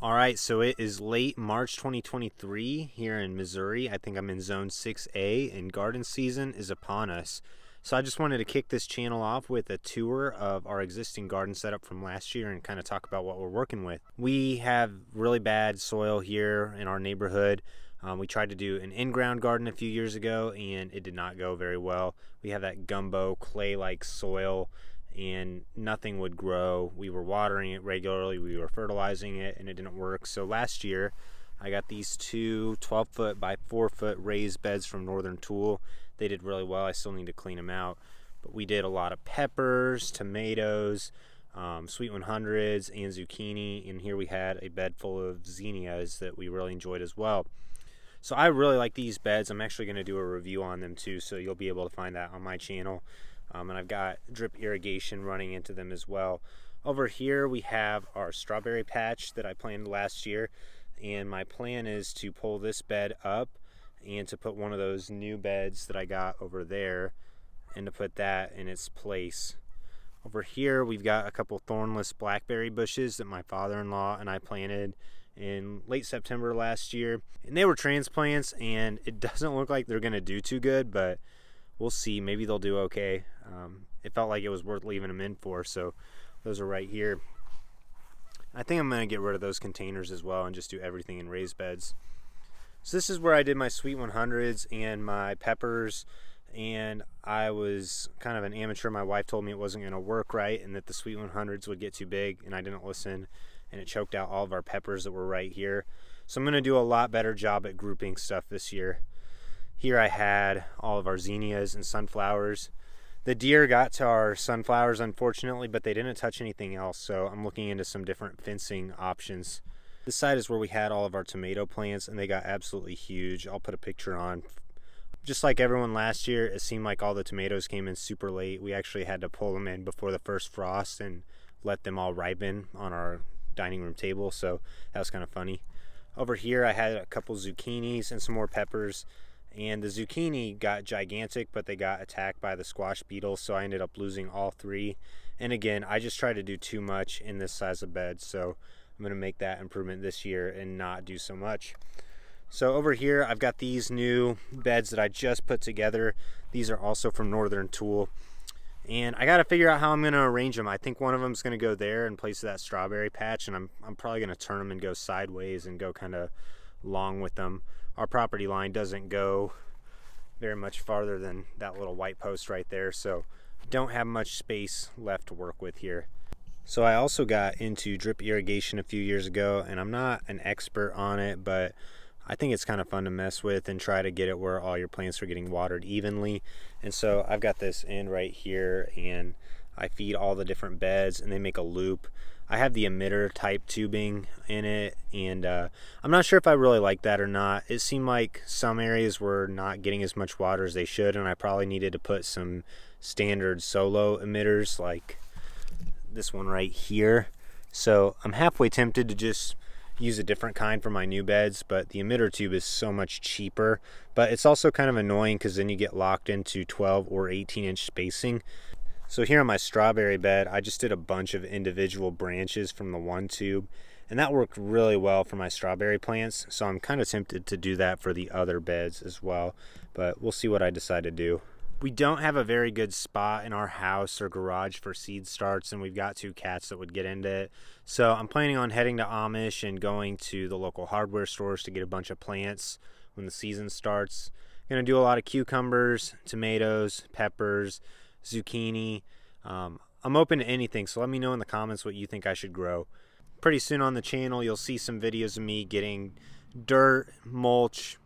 All right, so it is late March 2023 here in Missouri. I think I'm in zone 6A, and garden season is upon us. So I just wanted to kick this channel off with a tour of our existing garden setup from last year and kind of talk about what we're working with. We have really bad soil here in our neighborhood. We tried to do an in-ground garden a few years ago and it did not go very well. We have that gumbo clay-like soil and nothing would grow. We were watering it regularly, we were fertilizing it, and it didn't work. So last year I got these two 12-foot by 4-foot raised beds from Northern Tool. They did really well. I still need to clean them out, but we did a lot of peppers, tomatoes, sweet 100s, and zucchini, and here we had a bed full of zinnias that we really enjoyed as well. So I really like these beds. I'm actually going to do a review on them too, so you'll be able to find that on my channel. And I've got drip irrigation running into them as well. Over here we have our strawberry patch that I planted last year, and my plan is to pull this bed up and to put one of those new beds that I got over there and to put that in its place. Over here we've got a couple thornless blackberry bushes that my father-in-law and I planted in late September last year, and they were transplants, and it doesn't look like they're gonna do too good, but we'll see. Maybe they'll do okay. It felt like it was worth leaving them in for, so those are right here. I think I'm gonna get rid of those containers as well and just do everything in raised beds. So this is where I did my sweet 100s and my peppers, and I was kind of an amateur. My wife told me it wasn't gonna work right and that the sweet 100s would get too big, and I didn't listen, and it choked out all of our peppers that were right here. So I'm gonna do a lot better job at grouping stuff this year. Here I had all of our zinnias and sunflowers. The deer got to our sunflowers, unfortunately, but they didn't touch anything else, so I'm looking into some different fencing options. This side is where we had all of our tomato plants, and they got absolutely huge. I'll put a picture on. Just like everyone last year, it seemed like all the tomatoes came in super late. We actually had to pull them in before the first frost and let them all ripen on our dining room table, so that was kind of funny. Over here I had a couple zucchinis and some more peppers. And the zucchini got gigantic, but they got attacked by the squash beetle, so I ended up losing all three. And again, I just tried to do too much in this size of bed, so I'm going to make that improvement this year and not do so much. So over here, I've got these new beds that I just put together. These are also from Northern Tool. And I got to figure out how I'm going to arrange them. I think one of them is going to go there in place of that strawberry patch, and I'm probably going to turn them and go sideways and go kind of long with them. Our property line doesn't go very much farther than that little white post right there, so don't have much space left to work with here. So I also got into drip irrigation a few years ago, and I'm not an expert on it, but I think it's kind of fun to mess with and try to get it where all your plants are getting watered evenly. And so I've got this in right here, and I feed all the different beds and they make a loop. I have the emitter type tubing in it, and I'm not sure if I really like that or not. It seemed like some areas were not getting as much water as they should, and I probably needed to put some standard solo emitters like this one right here. So I'm halfway tempted to just use a different kind for my new beds, but the emitter tube is so much cheaper. But it's also kind of annoying because then you get locked into 12 or 18-inch spacing. So here on my strawberry bed, I just did a bunch of individual branches from the one tube, and that worked really well for my strawberry plants. So I'm kind of tempted to do that for the other beds as well, but we'll see what I decide to do. We don't have a very good spot in our house or garage for seed starts, and we've got 2 cats that would get into it. So I'm planning on heading to Amish and going to the local hardware stores to get a bunch of plants when the season starts. I'm gonna do a lot of cucumbers, tomatoes, peppers, zucchini. I'm open to anything, so let me know in the comments what you think I should grow. Pretty soon on the channel you'll see some videos of me getting dirt, mulch,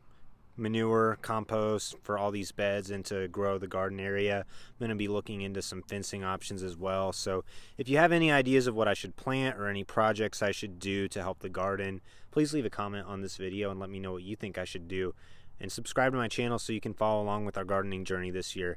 manure, compost for all these beds and to grow the garden area. I'm going to be looking into some fencing options as well. So if you have any ideas of what I should plant or any projects I should do to help the garden, please leave a comment on this video and let me know what you think I should do. And subscribe to my channel so you can follow along with our gardening journey this year.